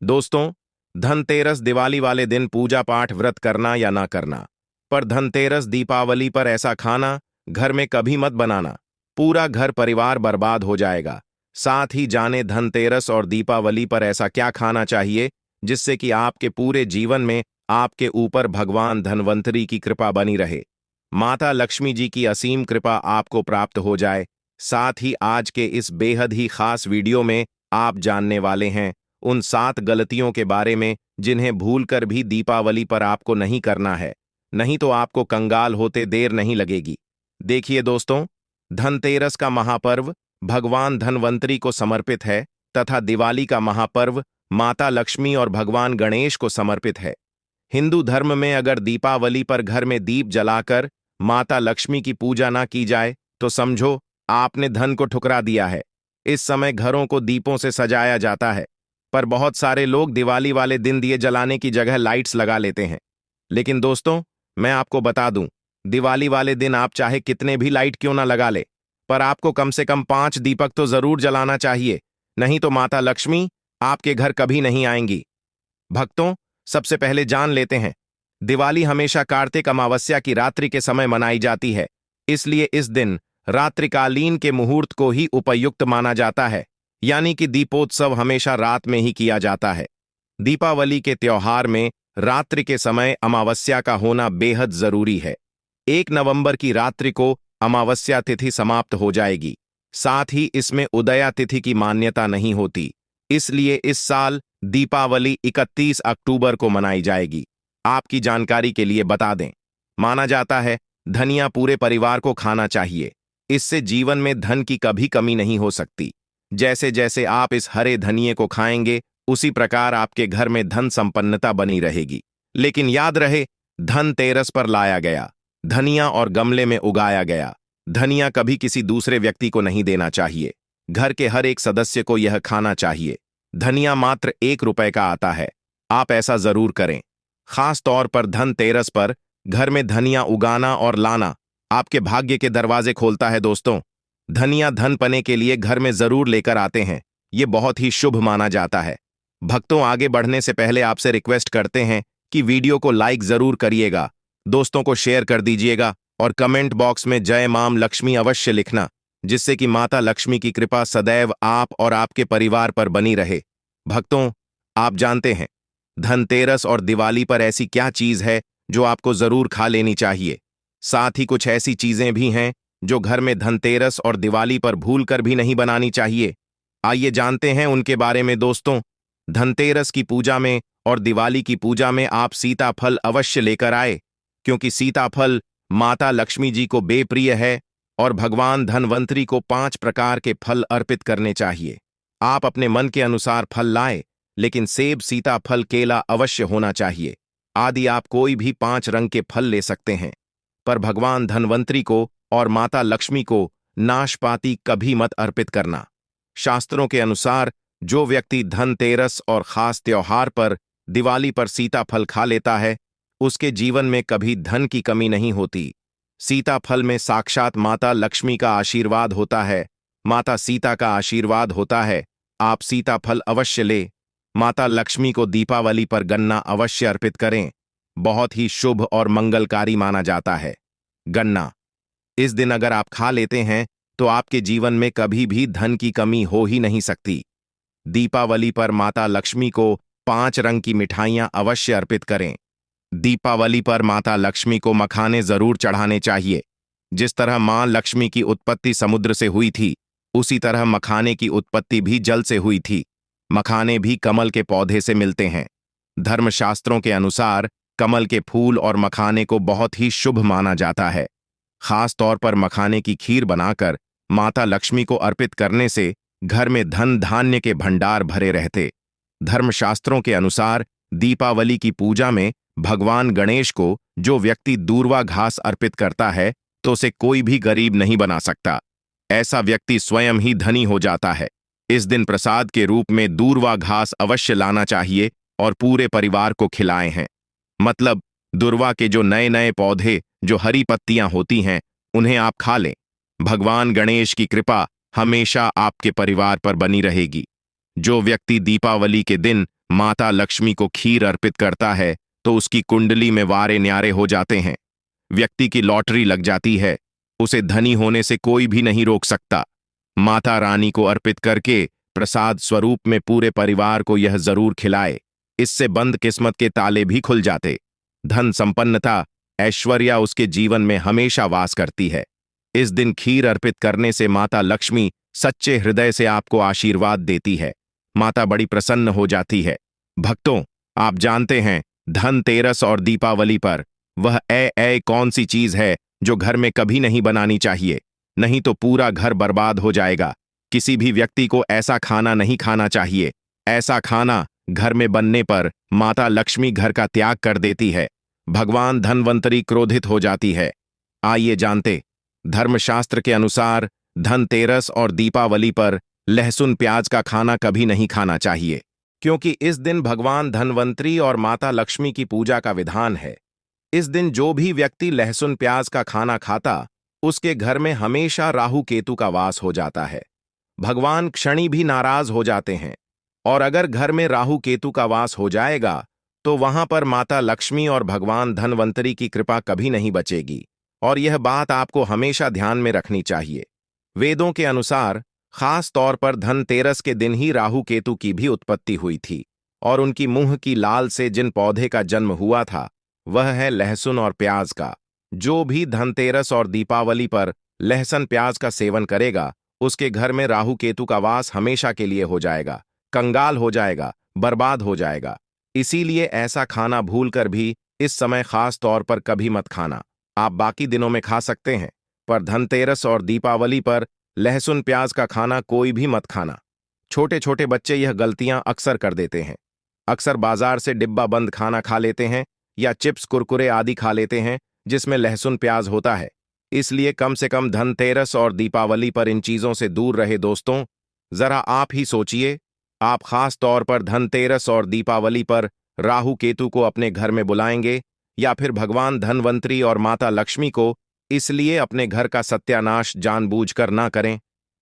दोस्तों, धनतेरस दिवाली वाले दिन पूजा पाठ व्रत करना या ना करना, पर धनतेरस दीपावली पर ऐसा खाना घर में कभी मत बनाना। पूरा घर परिवार बर्बाद हो जाएगा। साथ ही जाने धनतेरस और दीपावली पर ऐसा क्या खाना चाहिए जिससे कि आपके पूरे जीवन में आपके ऊपर भगवान धन्वंतरी की कृपा बनी रहे, माता लक्ष्मी जी की असीम कृपा आपको प्राप्त हो जाए। साथ ही आज के इस बेहद ही खास वीडियो में आप जानने वाले हैं उन 7 गलतियों के बारे में जिन्हें भूलकर भी दीपावली पर आपको नहीं करना है, नहीं तो आपको कंगाल होते देर नहीं लगेगी। देखिए दोस्तों, धनतेरस का महापर्व भगवान धन्वंतरी को समर्पित है तथा दिवाली का महापर्व माता लक्ष्मी और भगवान गणेश को समर्पित है। हिंदू धर्म में अगर दीपावली पर घर में दीप जलाकर माता लक्ष्मी की पूजा ना की जाए तो समझो आपने धन को ठुकरा दिया है। इस समय घरों को दीपों से सजाया जाता है, पर बहुत सारे लोग दिवाली वाले दिन दिए जलाने की जगह लाइट्स लगा लेते हैं। लेकिन दोस्तों, मैं आपको बता दूं, दिवाली वाले दिन आप चाहे कितने भी लाइट क्यों ना लगा ले, पर आपको कम से कम 5 दीपक तो जरूर जलाना चाहिए, नहीं तो माता लक्ष्मी आपके घर कभी नहीं आएंगी। भक्तों, सबसे पहले जान लेते हैं, दिवाली हमेशा कार्तिक अमावस्या की रात्रि के समय मनाई जाती है, इसलिए इस दिन रात्रिकालीन के मुहूर्त को ही उपयुक्त माना जाता है, यानी कि दीपोत्सव हमेशा रात में ही किया जाता है। दीपावली के त्योहार में रात्रि के समय अमावस्या का होना बेहद जरूरी है। 1 नवंबर की रात्रि को अमावस्या तिथि समाप्त हो जाएगी। साथ ही इसमें उदया तिथि की मान्यता नहीं होती, इसलिए इस साल दीपावली 31 अक्टूबर को मनाई जाएगी। आपकी जानकारी के लिए बता दें, माना जाता है धनिया पूरे परिवार को खाना चाहिए, इससे जीवन में धन की कभी कमी नहीं हो सकती। जैसे जैसे आप इस हरे धनिये को खाएंगे उसी प्रकार आपके घर में धन संपन्नता बनी रहेगी। लेकिन याद रहे, धन तेरस पर लाया गया, धनिया और गमले में उगाया गया। धनिया कभी किसी दूसरे व्यक्ति को नहीं देना चाहिए, घर के हर एक सदस्य को यह खाना चाहिए। धनिया मात्र 1 रुपए का आता है, आप ऐसा जरूर करें। खास तौर पर धन तेरस पर घर में धनिया उगाना और लाना आपके भाग्य के दरवाजे खोलता है। दोस्तों, धनिया धन पने के लिए घर में जरूर लेकर आते हैं, ये बहुत ही शुभ माना जाता है। भक्तों, आगे बढ़ने से पहले आपसे रिक्वेस्ट करते हैं कि वीडियो को लाइक जरूर करिएगा, दोस्तों को शेयर कर दीजिएगा और कमेंट बॉक्स में जय मां लक्ष्मी अवश्य लिखना, जिससे कि माता लक्ष्मी की कृपा सदैव आप और आपके परिवार पर बनी रहे। भक्तों, आप जानते हैं धनतेरस और दिवाली पर ऐसी क्या चीज है जो आपको जरूर खा लेनी चाहिए। साथ ही कुछ ऐसी चीजें भी हैं जो घर में धनतेरस और दिवाली पर भूलकर भी नहीं बनानी चाहिए। आइए जानते हैं उनके बारे में। दोस्तों, धनतेरस की पूजा में और दिवाली की पूजा में आप सीताफल अवश्य लेकर आए, क्योंकि सीताफल माता लक्ष्मी जी को बेप्रिय है और भगवान धन्वंतरी को 5 प्रकार के फल अर्पित करने चाहिए। आप अपने मन के अनुसार फल लाए, लेकिन सेब, सीताफल, केला अवश्य होना चाहिए। आदि आप कोई भी 5 रंग के फल ले सकते हैं, पर भगवान धन्वंतरी को और माता लक्ष्मी को नाशपाती कभी मत अर्पित करना। शास्त्रों के अनुसार जो व्यक्ति धनतेरस और खास त्योहार पर दिवाली पर सीताफल खा लेता है, उसके जीवन में कभी धन की कमी नहीं होती। सीताफल में साक्षात माता लक्ष्मी का आशीर्वाद होता है, माता सीता का आशीर्वाद होता है। आप सीताफल अवश्य ले। माता लक्ष्मी को दीपावली पर गन्ना अवश्य अर्पित करें, बहुत ही शुभ और मंगलकारी माना जाता है। गन्ना इस दिन अगर आप खा लेते हैं तो आपके जीवन में कभी भी धन की कमी हो ही नहीं सकती। दीपावली पर माता लक्ष्मी को 5 रंग की मिठाइयां अवश्य अर्पित करें। दीपावली पर माता लक्ष्मी को मखाने जरूर चढ़ाने चाहिए। जिस तरह मां लक्ष्मी की उत्पत्ति समुद्र से हुई थी, उसी तरह मखाने की उत्पत्ति भी जल से हुई थी। मखाने भी कमल के पौधे से मिलते हैं। धर्मशास्त्रों के अनुसार कमल के फूल और मखाने को बहुत ही शुभ माना जाता है। खास तौर पर मखाने की खीर बनाकर माता लक्ष्मी को अर्पित करने से घर में धन धान्य के भंडार भरे रहते। धर्मशास्त्रों के अनुसार दीपावली की पूजा में भगवान गणेश को जो व्यक्ति दूर्वा घास अर्पित करता है तो उसे कोई भी गरीब नहीं बना सकता। ऐसा व्यक्ति स्वयं ही धनी हो जाता है। इस दिन प्रसाद के रूप में दूर्वा घास अवश्य लाना चाहिए और पूरे परिवार को खिलाए हैं। मतलब दूर्वा के जो नए नए पौधे जो हरी पत्तियां होती हैं, उन्हें आप खा लें। भगवान गणेश की कृपा हमेशा आपके परिवार पर बनी रहेगी। जो व्यक्ति दीपावली के दिन माता लक्ष्मी को खीर अर्पित करता है तो उसकी कुंडली में वारे न्यारे हो जाते हैं। व्यक्ति की लॉटरी लग जाती है, उसे धनी होने से कोई भी नहीं रोक सकता। माता रानी को अर्पित करके प्रसाद स्वरूप में पूरे परिवार को यह जरूर खिलाए, इससे बंद किस्मत के ताले भी खुल जाते। धन संपन्नता, ऐश्वर्या उसके जीवन में हमेशा वास करती है। इस दिन खीर अर्पित करने से माता लक्ष्मी सच्चे हृदय से आपको आशीर्वाद देती है। माता बड़ी प्रसन्न हो जाती है। भक्तों, आप जानते हैं धनतेरस और दीपावली पर वह ऐ कौन सी चीज है जो घर में कभी नहीं बनानी चाहिए, नहीं तो पूरा घर बर्बाद हो जाएगा। किसी भी व्यक्ति को ऐसा खाना नहीं खाना चाहिए। ऐसा खाना घर में बनने पर माता लक्ष्मी घर का त्याग कर देती है, भगवान धनवंतरी क्रोधित हो जाती है। आइए जानते, धर्मशास्त्र के अनुसार धनतेरस और दीपावली पर लहसुन प्याज का खाना कभी नहीं खाना चाहिए, क्योंकि इस दिन भगवान धनवंतरी और माता लक्ष्मी की पूजा का विधान है। इस दिन जो भी व्यक्ति लहसुन प्याज का खाना खाता, उसके घर में हमेशा राहु केतु का वास हो जाता है। भगवान क्षणी भी नाराज हो जाते हैं, और अगर घर में राहु केतु का वास हो जाएगा तो वहां पर माता लक्ष्मी और भगवान धनवंतरी की कृपा कभी नहीं बचेगी। और यह बात आपको हमेशा ध्यान में रखनी चाहिए। वेदों के अनुसार खास तौर पर धनतेरस के दिन ही राहु केतु की भी उत्पत्ति हुई थी, और उनकी मुंह की लाल से जिन पौधे का जन्म हुआ था वह है लहसुन और प्याज का। जो भी धनतेरस और दीपावली पर लहसुन प्याज का सेवन करेगा, उसके घर में राहु केतु का वास हमेशा के लिए हो जाएगा, कंगाल हो जाएगा, बर्बाद हो जाएगा। इसीलिए ऐसा खाना भूलकर भी इस समय खास तौर पर कभी मत खाना। आप बाकी दिनों में खा सकते हैं, पर धनतेरस और दीपावली पर लहसुन प्याज का खाना कोई भी मत खाना। छोटे छोटे बच्चे यह गलतियां अक्सर कर देते हैं। अक्सर बाजार से डिब्बा बंद खाना खा लेते हैं या चिप्स कुरकुरे आदि खा लेते हैं जिसमें लहसुन प्याज होता है। इसलिए कम से कम धनतेरस और दीपावली पर इन चीजों से दूर रहे। दोस्तों, जरा आप ही सोचिए, आप खास तौर पर धनतेरस और दीपावली पर राहु केतु को अपने घर में बुलाएंगे या फिर भगवान धनवंतरी और माता लक्ष्मी को, इसलिए अपने घर का सत्यानाश जानबूझकर ना करें।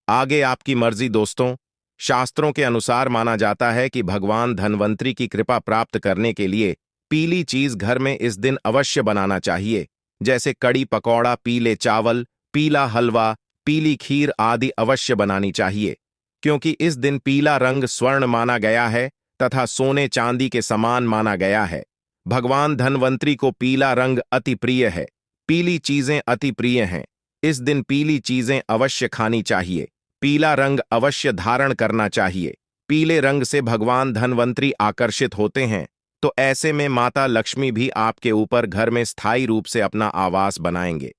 आगे आपकी मर्जी। दोस्तों, शास्त्रों के अनुसार माना जाता है कि भगवान धनवंतरी की कृपा प्राप्त करने के लिए पीली चीज घर में इस दिन अवश्य बनाना चाहिए, जैसे कड़ी पकौड़ा, पीले चावल, पीला हलवा, पीली खीर आदि अवश्य बनानी चाहिए, क्योंकि इस दिन पीला रंग स्वर्ण माना गया है तथा सोने चांदी के समान माना गया है। भगवान धनवंतरी को पीला रंग अति प्रिय है, पीली चीजें अति प्रिय हैं। इस दिन पीली चीजें अवश्य खानी चाहिए, पीला रंग अवश्य धारण करना चाहिए। पीले रंग से भगवान धनवंतरी आकर्षित होते हैं, तो ऐसे में माता लक्ष्मी भी आपके ऊपर घर में स्थायी रूप से अपना आवास बनाएंगे।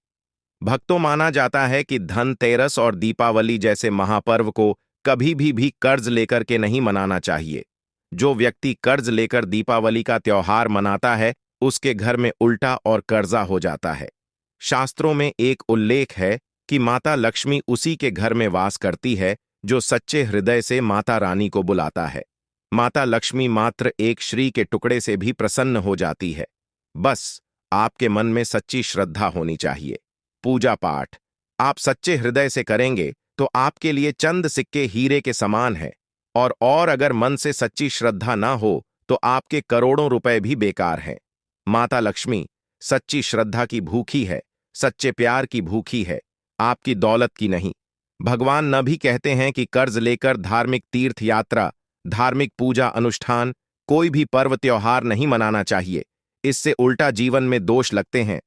भक्तों, माना जाता है कि धनतेरस और दीपावली जैसे महापर्व को कभी भी कर्ज लेकर के नहीं मनाना चाहिए। जो व्यक्ति कर्ज लेकर दीपावली का त्योहार मनाता है, उसके घर में उल्टा और कर्जा हो जाता है। शास्त्रों में एक उल्लेख है कि माता लक्ष्मी उसी के घर में वास करती है जो सच्चे हृदय से माता रानी को बुलाता है। माता लक्ष्मी मात्र एक श्री के टुकड़े से भी प्रसन्न हो जाती है। बस आपके मन में सच्ची श्रद्धा होनी चाहिए। पूजा पाठ आप सच्चे हृदय से करेंगे तो आपके लिए चंद सिक्के हीरे के समान है, और अगर मन से सच्ची श्रद्धा ना हो तो आपके करोड़ों रुपए भी बेकार हैं। माता लक्ष्मी सच्ची श्रद्धा की भूखी है, सच्चे प्यार की भूखी है, आपकी दौलत की नहीं। भगवान न भी कहते हैं कि कर्ज लेकर धार्मिक तीर्थ यात्रा, धार्मिक पूजा अनुष्ठान, कोई भी पर्व त्योहार नहीं मनाना चाहिए। इससे उल्टा जीवन में दोष लगते हैं।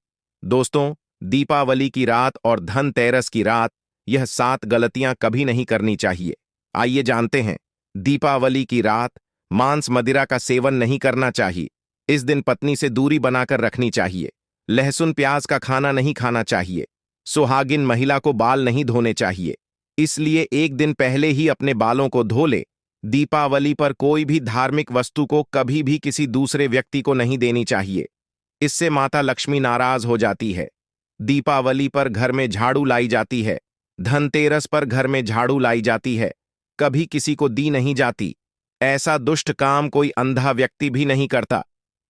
दोस्तों, दीपावली की रात और धनतेरस की रात, यह 7 गलतियां कभी नहीं करनी चाहिए। आइए जानते हैं। दीपावली की रात मांस मदिरा का सेवन नहीं करना चाहिए। इस दिन पत्नी से दूरी बनाकर रखनी चाहिए। लहसुन प्याज का खाना नहीं खाना चाहिए। सुहागिन महिला को बाल नहीं धोने चाहिए, इसलिए एक दिन पहले ही अपने बालों को धो ले। दीपावली पर कोई भी धार्मिक वस्तु को कभी भी किसी दूसरे व्यक्ति को नहीं देनी चाहिए, इससे माता लक्ष्मी नाराज हो जाती है। दीपावली पर घर में झाड़ू लाई जाती है, धनतेरस पर घर में झाड़ू लाई जाती है, कभी किसी को दी नहीं जाती। ऐसा दुष्ट काम कोई अंधा व्यक्ति भी नहीं करता।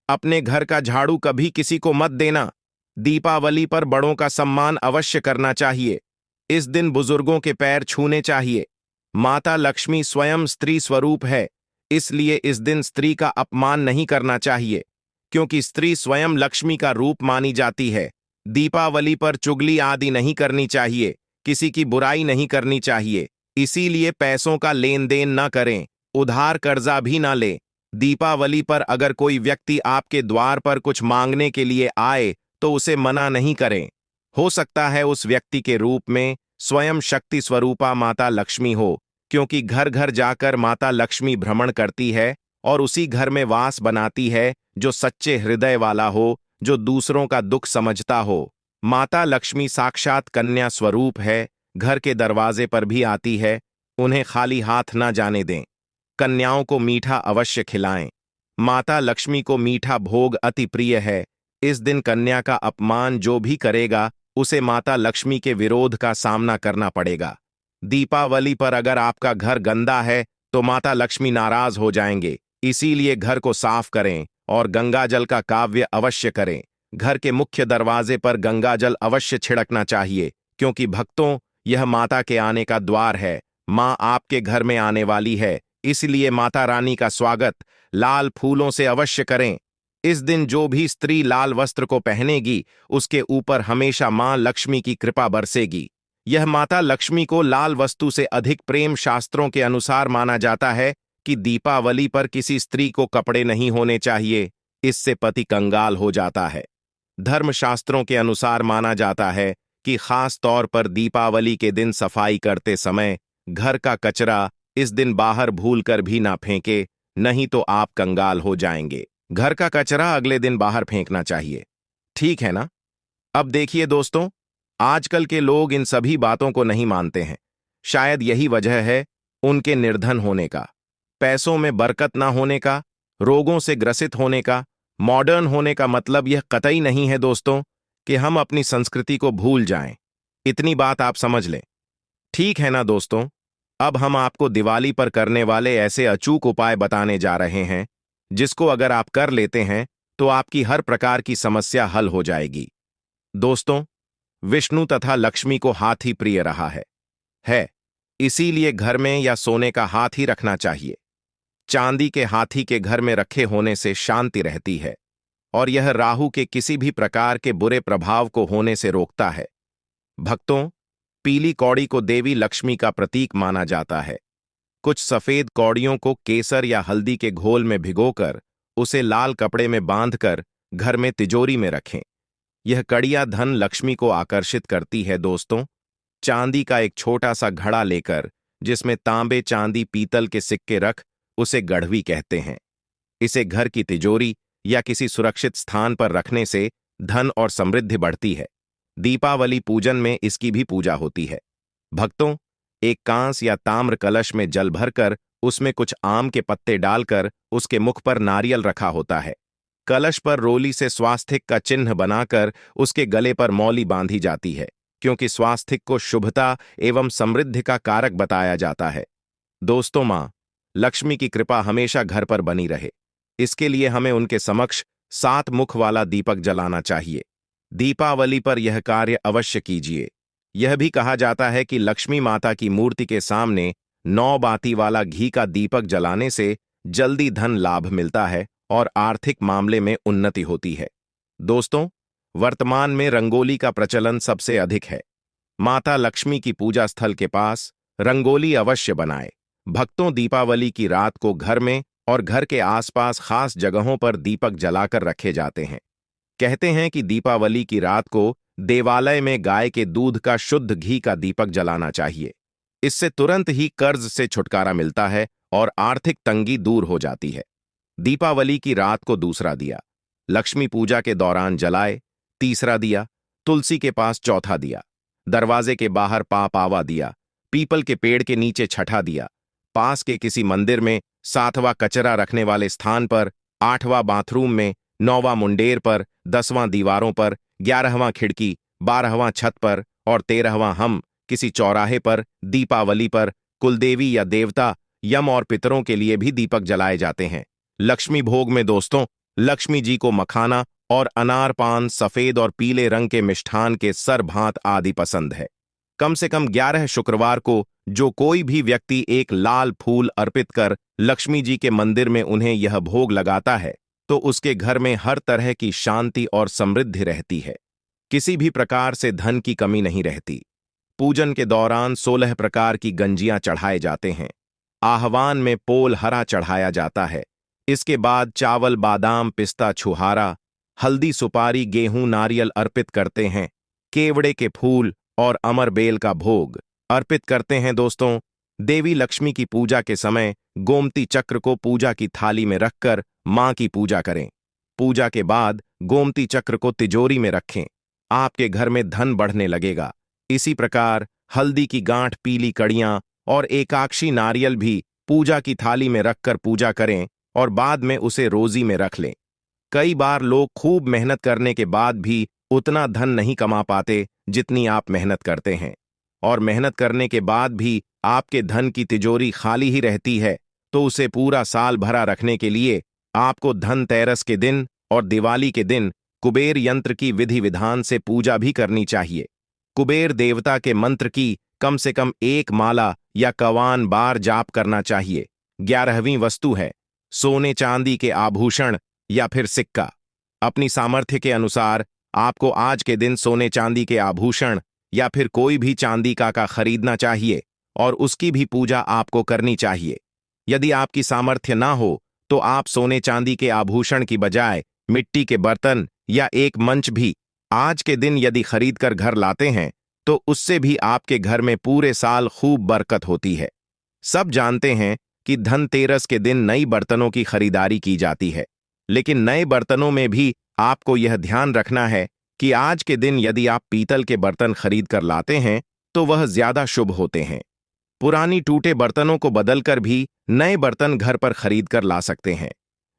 अपने घर का झाड़ू कभी किसी को मत देना। दीपावली पर बड़ों का सम्मान अवश्य करना चाहिए। इस दिन बुजुर्गों के पैर छूने चाहिए। माता लक्ष्मी स्वयं स्त्री स्वरूप है, इसलिए इस दिन स्त्री का अपमान नहीं करना चाहिए, क्योंकि स्त्री स्वयं लक्ष्मी का रूप मानी जाती है। दीपावली पर चुगली आदि नहीं करनी चाहिए, किसी की बुराई नहीं करनी चाहिए। इसीलिए पैसों का लेन देन न करें, उधार कर्जा भी ना लें। दीपावली पर अगर कोई व्यक्ति आपके द्वार पर कुछ मांगने के लिए आए तो उसे मना नहीं करें। हो सकता है उस व्यक्ति के रूप में स्वयं शक्ति स्वरूपा माता लक्ष्मी हो, क्योंकि घर घर जाकर माता लक्ष्मी भ्रमण करती है और उसी घर में वास बनाती है जो सच्चे हृदय वाला हो, जो दूसरों का दुख समझता हो। माता लक्ष्मी साक्षात कन्या स्वरूप है, घर के दरवाजे पर भी आती है। उन्हें खाली हाथ ना जाने दें। कन्याओं को मीठा अवश्य खिलाएं। माता लक्ष्मी को मीठा भोग अति प्रिय है। इस दिन कन्या का अपमान जो भी करेगा उसे माता लक्ष्मी के विरोध का सामना करना पड़ेगा। दीपावली पर अगर आपका घर गंदा है तो माता लक्ष्मी नाराज हो जाएंगे। इसीलिए घर को साफ करें और गंगा जल का काव्य अवश्य करें। घर के मुख्य दरवाजे पर गंगा जल अवश्य छिड़कना चाहिए, क्योंकि भक्तों, यह माता के आने का द्वार है। माँ आपके घर में आने वाली है, इसलिए माता रानी का स्वागत लाल फूलों से अवश्य करें। इस दिन जो भी स्त्री लाल वस्त्र को पहनेगी उसके ऊपर हमेशा मां लक्ष्मी की कृपा बरसेगी। यह माता लक्ष्मी को लाल वस्तु से अधिक प्रेम शास्त्रों के अनुसार माना जाता है कि दीपावली पर किसी स्त्री को कपड़े नहीं होने चाहिए, इससे पति कंगाल हो जाता है। धर्मशास्त्रों के अनुसार माना जाता है कि खास तौर पर दीपावली के दिन सफाई करते समय घर का कचरा इस दिन बाहर भूलकर भी ना फेंके, नहीं तो आप कंगाल हो जाएंगे। घर का कचरा अगले दिन बाहर फेंकना चाहिए, ठीक है ना? अब देखिए दोस्तों, आजकल के लोग इन सभी बातों को नहीं मानते हैं। शायद यही वजह है उनके निर्धन होने का, पैसों में बरकत ना होने का, रोगों से ग्रसित होने का। मॉडर्न होने का मतलब यह कतई नहीं है दोस्तों कि हम अपनी संस्कृति को भूल जाएं। इतनी बात आप समझ लें, ठीक है ना दोस्तों? अब हम आपको दिवाली पर करने वाले ऐसे अचूक उपाय बताने जा रहे हैं जिसको अगर आप कर लेते हैं तो आपकी हर प्रकार की समस्या हल हो जाएगी। दोस्तों, विष्णु तथा लक्ष्मी को हाथी प्रिय रहा है। इसीलिए घर में या सोने का हाथी रखना चाहिए। चांदी के हाथी के घर में रखे होने से शांति रहती है और यह राहु के किसी भी प्रकार के बुरे प्रभाव को होने से रोकता है। भक्तों, पीली कौड़ी को देवी लक्ष्मी का प्रतीक माना जाता है। कुछ सफेद कौड़ियों को केसर या हल्दी के घोल में भिगोकर उसे लाल कपड़े में बांधकर घर में तिजोरी में रखें। यह कड़ियां धन लक्ष्मी को आकर्षित करती है। दोस्तों, चांदी का एक छोटा सा घड़ा लेकर जिसमें तांबे, चांदी, पीतल के सिक्के रख उसे गढ़वी कहते हैं। इसे घर की तिजोरी या किसी सुरक्षित स्थान पर रखने से धन और समृद्धि बढ़ती है। दीपावली पूजन में इसकी भी पूजा होती है। भक्तों, एक कांस या ताम्र कलश में जल भरकर उसमें कुछ आम के पत्ते डालकर उसके मुख पर नारियल रखा होता है। कलश पर रोली से स्वास्तिक का चिन्ह बनाकर उसके गले पर मौली बांधी जाती है, क्योंकि स्वास्तिक को शुभता एवं समृद्धि का कारक बताया जाता है। दोस्तों, मां लक्ष्मी की कृपा हमेशा घर पर बनी रहे, इसके लिए हमें उनके समक्ष 7 मुख वाला दीपक जलाना चाहिए। दीपावली पर यह कार्य अवश्य कीजिए। यह भी कहा जाता है कि लक्ष्मी माता की मूर्ति के सामने 9 बाती वाला घी का दीपक जलाने से जल्दी धन लाभ मिलता है और आर्थिक मामले में उन्नति होती है। दोस्तों, वर्तमान में रंगोली का प्रचलन सबसे अधिक है। माता लक्ष्मी की पूजा स्थल के पास रंगोली अवश्य बनाएं। भक्तों, दीपावली की रात को घर में और घर के आसपास खास जगहों पर दीपक जलाकर रखे जाते हैं। कहते हैं कि दीपावली की रात को देवालय में गाय के दूध का शुद्ध घी का दीपक जलाना चाहिए। इससे तुरंत ही कर्ज से छुटकारा मिलता है और आर्थिक तंगी दूर हो जाती है। दीपावली की रात को दूसरा दिया लक्ष्मी पूजा के दौरान जलाए, तीसरा दिया तुलसी के पास, चौथा दिया दरवाजे के बाहर, पावा दिया पीपल के पेड़ के नीचे, छठा दिया पास के किसी मंदिर में, 7वां कचरा रखने वाले स्थान पर, 8वां बाथरूम में, 9वां मुंडेर पर, 10वां दीवारों पर, 11वां खिड़की, 12वां छत पर और 13वां हम किसी चौराहे पर। दीपावली पर कुलदेवी या देवता, यम और पितरों के लिए भी दीपक जलाए जाते हैं। लक्ष्मी भोग में दोस्तों, लक्ष्मी जी को मखाना और अनार, पान, सफेद और पीले रंग के मिष्ठान के सरभांत आदि पसंद है। कम से कम 11 शुक्रवार को जो कोई भी व्यक्ति एक लाल फूल अर्पित कर लक्ष्मी जी के मंदिर में उन्हें यह भोग लगाता है तो उसके घर में हर तरह की शांति और समृद्धि रहती है। किसी भी प्रकार से धन की कमी नहीं रहती। पूजन के दौरान 16 प्रकार की गंजियां चढ़ाए जाते हैं। आह्वान में पोल हरा चढ़ाया जाता है। इसके बाद चावल, बादाम, पिस्ता, छुहारा, हल्दी, सुपारी, गेहूं, नारियल अर्पित करते हैं। केवड़े के फूल और अमर बेल का भोग अर्पित करते हैं। दोस्तों, देवी लक्ष्मी की पूजा के समय गोमती चक्र को पूजा की थाली में रखकर मां की पूजा करें। पूजा के बाद गोमती चक्र को तिजोरी में रखें। आपके घर में धन बढ़ने लगेगा। इसी प्रकार हल्दी की गांठ, पीली कड़ियां और एकाक्षी नारियल भी पूजा की थाली में रखकर पूजा करें और बाद में उसे रोजी में रख लें। कई बार लोग खूब मेहनत करने के बाद भी उतना धन नहीं कमा पाते जितनी आप मेहनत करते हैं, और मेहनत करने के बाद भी आपके धन की तिजोरी खाली ही रहती है, तो उसे पूरा साल भरा रखने के लिए आपको धनतेरस के दिन और दिवाली के दिन कुबेर यंत्र की विधि विधान से पूजा भी करनी चाहिए। कुबेर देवता के मंत्र की कम से कम 1 माला या 51 बार जाप करना चाहिए। 11वीं वस्तु है सोने चांदी के आभूषण या फिर सिक्का। अपनी सामर्थ्य के अनुसार आपको आज के दिन सोने चांदी के आभूषण या फिर कोई भी चांदी का खरीदना चाहिए और उसकी भी पूजा आपको करनी चाहिए। यदि आपकी सामर्थ्य ना हो तो आप सोने चांदी के आभूषण की बजाय मिट्टी के बर्तन या एक मंच भी आज के दिन यदि खरीद कर घर लाते हैं तो उससे भी आपके घर में पूरे साल खूब बरकत होती है। सब जानते हैं कि धनतेरस के दिन नई बर्तनों की खरीदारी की जाती है, लेकिन नए बर्तनों में भी आपको यह ध्यान रखना है कि आज के दिन यदि आप पीतल के बर्तन खरीद कर लाते हैं तो वह ज्यादा शुभ होते हैं। पुरानी टूटे बर्तनों को बदलकर भी नए बर्तन घर पर खरीद कर ला सकते हैं।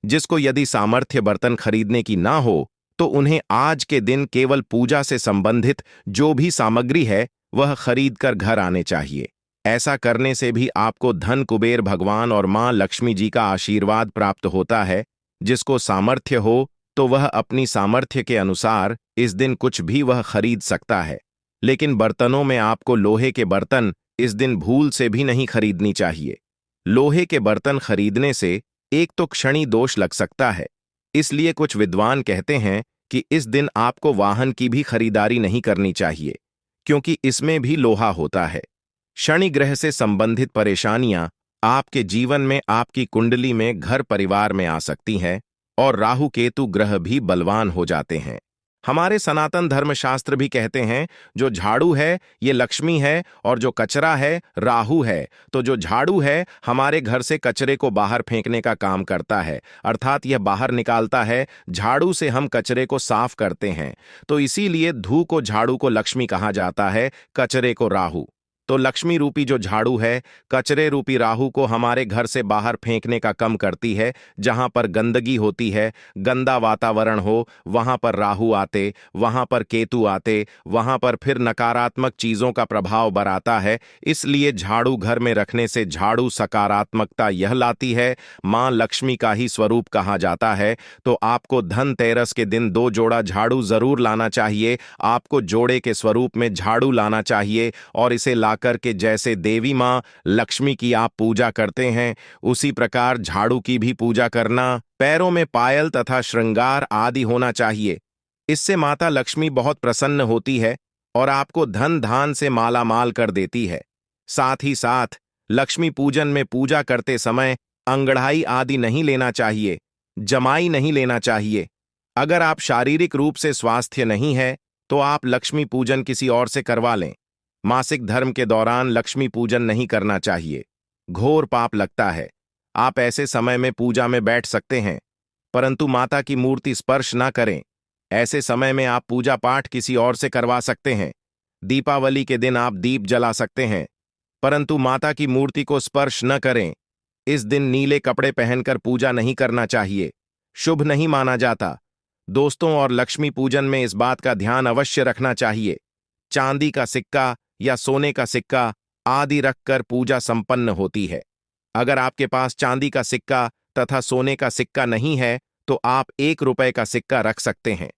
जिसको यदि सामर्थ्य बर्तन खरीदने की ना हो तो उन्हें आज के दिन केवल पूजा से संबंधित जो भी सामग्री है वह खरीद कर घर आने चाहिए। ऐसा करने से भी आपको धन कुबेर भगवान और मां लक्ष्मी जी का आशीर्वाद प्राप्त होता है। जिसको सामर्थ्य हो तो वह अपनी सामर्थ्य के अनुसार इस दिन कुछ भी वह खरीद सकता है, लेकिन बर्तनों में आपको लोहे के बर्तन इस दिन भूल से भी नहीं खरीदनी चाहिए। लोहे के बर्तन खरीदने से एक तो क्षणी दोष लग सकता है, इसलिए कुछ विद्वान कहते हैं कि इस दिन आपको वाहन की भी खरीदारी नहीं करनी चाहिए, क्योंकि इसमें भी लोहा होता है। शनि ग्रह से संबंधित परेशानियां आपके जीवन में आपकी कुंडली में घर परिवार में आ सकती हैं और राहु केतु ग्रह भी बलवान हो जाते हैं। हमारे सनातन धर्मशास्त्र भी कहते हैं जो झाड़ू है ये लक्ष्मी है और जो कचरा है राहु है। तो जो झाड़ू है हमारे घर से कचरे को बाहर फेंकने का काम करता है, अर्थात यह बाहर निकालता है। झाड़ू से हम कचरे को साफ करते हैं, तो इसीलिए धू को झाड़ू को लक्ष्मी कहा जाता है, कचरे को राहु। तो लक्ष्मी रूपी जो झाड़ू है कचरे रूपी राहु को हमारे घर से बाहर फेंकने का काम करती है। जहां पर गंदगी होती है, गंदा वातावरण हो, वहां पर राहु आते, वहां पर केतु आते, वहां पर फिर नकारात्मक चीजों का प्रभाव बराता है। इसलिए झाड़ू घर में रखने से झाड़ू सकारात्मकता यह लाती है। मां लक्ष्मी का ही स्वरूप कहा जाता है। तो आपको धनतेरस के दिन 2 जोड़ा झाड़ू जरूर लाना चाहिए। आपको जोड़े के स्वरूप में झाड़ू लाना चाहिए और इसे करके जैसे देवी मां लक्ष्मी की आप पूजा करते हैं उसी प्रकार झाड़ू की भी पूजा करना। पैरों में पायल तथा श्रृंगार आदि होना चाहिए। इससे माता लक्ष्मी बहुत प्रसन्न होती है और आपको धन धान से माला माल कर देती है। साथ ही साथ लक्ष्मी पूजन में पूजा करते समय अंगड़ाई आदि नहीं लेना चाहिए, जमाई नहीं लेना चाहिए। अगर आप शारीरिक रूप से स्वास्थ्य नहीं है तो आप लक्ष्मी पूजन किसी और से करवा लें। मासिक धर्म के दौरान लक्ष्मी पूजन नहीं करना चाहिए, घोर पाप लगता है। आप ऐसे समय में पूजा में बैठ सकते हैं परंतु माता की मूर्ति स्पर्श ना करें। ऐसे समय में आप पूजा पाठ किसी और से करवा सकते हैं। दीपावली के दिन आप दीप जला सकते हैं परंतु माता की मूर्ति को स्पर्श न करें। इस दिन नीले कपड़े पहनकर पूजा नहीं करना चाहिए, शुभ नहीं माना जाता। दोस्तों, और लक्ष्मी पूजन में इस बात का ध्यान अवश्य रखना चाहिए, चांदी का सिक्का या सोने का सिक्का आदि रखकर पूजा संपन्न होती है। अगर आपके पास चांदी का सिक्का तथा सोने का सिक्का नहीं है तो आप 1 रुपए का सिक्का रख सकते हैं।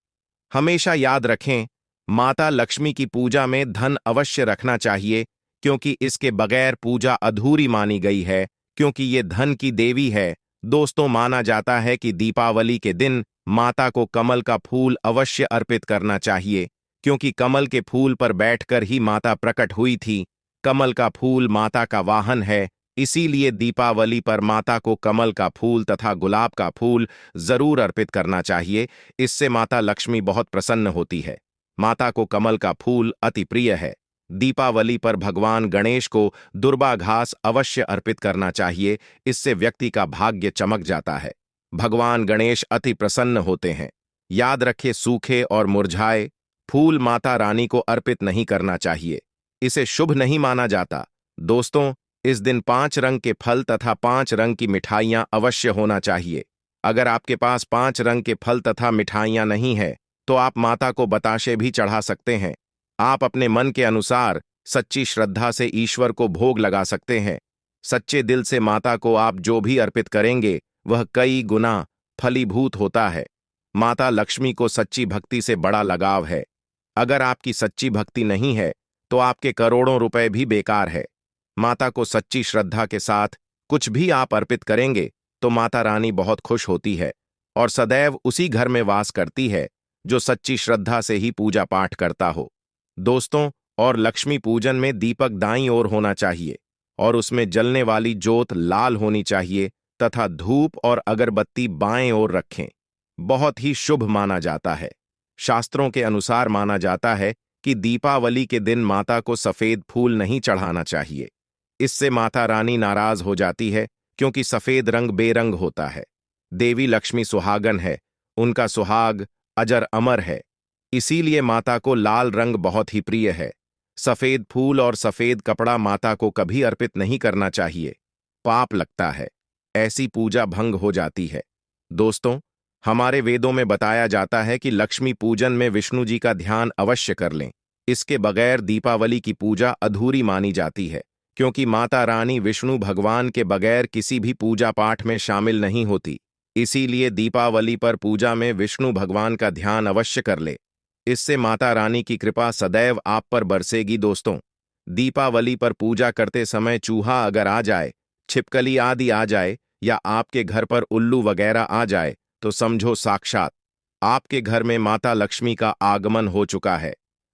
हमेशा याद रखें, माता लक्ष्मी की पूजा में धन अवश्य रखना चाहिए, क्योंकि इसके बगैर पूजा अधूरी मानी गई है, क्योंकि ये धन की देवी है। दोस्तों, माना जाता है कि दीपावली के दिन माता को कमल का फूल अवश्य अर्पित करना चाहिए, क्योंकि कमल के फूल पर बैठकर ही माता प्रकट हुई थी। कमल का फूल माता का वाहन है, इसीलिए दीपावली पर माता को कमल का फूल तथा गुलाब का फूल जरूर अर्पित करना चाहिए। इससे माता लक्ष्मी बहुत प्रसन्न होती है। माता को कमल का फूल अति प्रिय है। दीपावली पर भगवान गणेश को दुर्वा घास अवश्य अर्पित करना चाहिए, इससे व्यक्ति का भाग्य चमक जाता है। भगवान गणेश अति प्रसन्न होते हैं। याद रखें, सूखे और मुरझाए फूल माता रानी को अर्पित नहीं करना चाहिए, इसे शुभ नहीं माना जाता। दोस्तों, इस दिन 5 रंग के फल तथा 5 रंग की मिठाइयां अवश्य होना चाहिए। अगर आपके पास 5 रंग के फल तथा मिठाइयां नहीं है तो आप माता को बताशे भी चढ़ा सकते हैं। आप अपने मन के अनुसार सच्ची श्रद्धा से ईश्वर को भोग लगा सकते हैं। सच्चे दिल से माता को आप जो भी अर्पित करेंगे वह कई गुना फलीभूत होता है। माता लक्ष्मी को सच्ची भक्ति से बड़ा लगाव है। अगर आपकी सच्ची भक्ति नहीं है तो आपके करोड़ों रुपए भी बेकार है। माता को सच्ची श्रद्धा के साथ कुछ भी आप अर्पित करेंगे तो माता रानी बहुत खुश होती है और सदैव उसी घर में वास करती है जो सच्ची श्रद्धा से ही पूजा पाठ करता हो। दोस्तों, और लक्ष्मी पूजन में दीपक दाईं ओर होना चाहिए और उसमें जलने वाली जोत लाल होनी चाहिए तथा धूप और अगरबत्ती बाएं ओर रखें। बहुत ही शुभ माना जाता है। शास्त्रों के अनुसार माना जाता है कि दीपावली के दिन माता को सफेद फूल नहीं चढ़ाना चाहिए। इससे माता रानी नाराज हो जाती है, क्योंकि सफेद रंग बेरंग होता है। देवी लक्ष्मी सुहागन है, उनका सुहाग अजर अमर है, इसीलिए माता को लाल रंग बहुत ही प्रिय है। सफेद फूल और सफेद कपड़ा माता को कभी अर्पित नहीं करना चाहिए, पाप लगता है, ऐसी पूजा भंग हो जाती है। दोस्तों, हमारे वेदों में बताया जाता है कि लक्ष्मी पूजन में विष्णु जी का ध्यान अवश्य कर लें। इसके बगैर दीपावली की पूजा अधूरी मानी जाती है, क्योंकि माता रानी विष्णु भगवान के बगैर किसी भी पूजा पाठ में शामिल नहीं होती। इसीलिए दीपावली पर पूजा में विष्णु भगवान का ध्यान अवश्य कर ले। इससे माता रानी की कृपा सदैव आप पर बरसेगी। दोस्तों, दीपावली पर पूजा करते समय चूहा अगर आ जाए, छिपकली आदि आ जाए या आपके घर पर उल्लू वगैरह आ जाए तो समझो साक्षात आपके घर में माता लक्ष्मी का आगमन हो चुका है।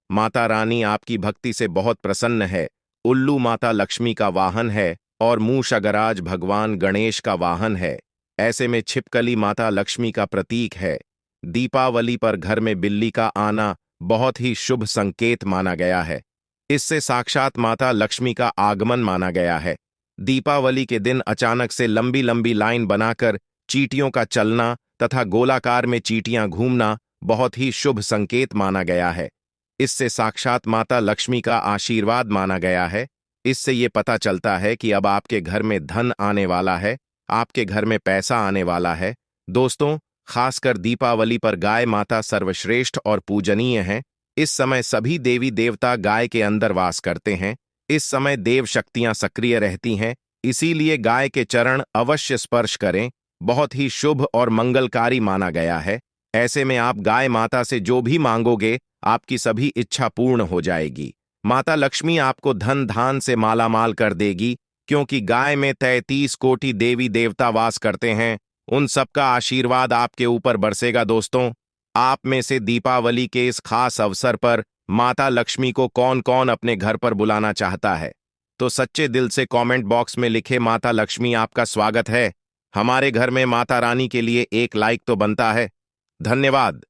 माता रानी आपकी भक्ति से बहुत प्रसन्न है। उल्लू माता लक्ष्मी का वाहन है और मूषगराज भगवान गणेश का वाहन है। ऐसे में छिपकली माता लक्ष्मी का प्रतीक है। दीपावली पर घर में बिल्ली का आना बहुत ही शुभ संकेत माना गया है। इससे साक्षात माता लक्ष्मी का आगमन माना गया है। दीपावली के दिन अचानक से लंबी लंबी लाइन बनाकर चींटियों का चलना तथा गोलाकार में चींटियां घूमना बहुत ही शुभ संकेत माना गया है। इससे साक्षात माता लक्ष्मी का आशीर्वाद माना गया है। इससे ये पता चलता है कि अब आपके घर में धन आने वाला है, आपके घर में पैसा आने वाला है। दोस्तों, खासकर दीपावली पर गाय माता सर्वश्रेष्ठ और पूजनीय है। इस समय सभी देवी देवता गाय के अंदर वास करते हैं। इस समय देव शक्तियां सक्रिय रहती हैं, इसीलिए गाय के चरण अवश्य स्पर्श करें, बहुत ही शुभ और मंगलकारी माना गया है। ऐसे में आप गाय माता से जो भी मांगोगे आपकी सभी इच्छा पूर्ण हो जाएगी। माता लक्ष्मी आपको धन धान से मालामाल कर देगी, क्योंकि गाय में 33 कोटि देवी देवता वास करते हैं। उन सबका आशीर्वाद आपके ऊपर बरसेगा। दोस्तों, आप में से दीपावली के इस खास अवसर पर माता लक्ष्मी को कौन कौन अपने घर पर बुलाना चाहता है? तो सच्चे दिल से कमेंट बॉक्स में लिखे, माता लक्ष्मी आपका स्वागत है। हमारे घर में माता रानी के लिए एक लाइक तो बनता है। धन्यवाद।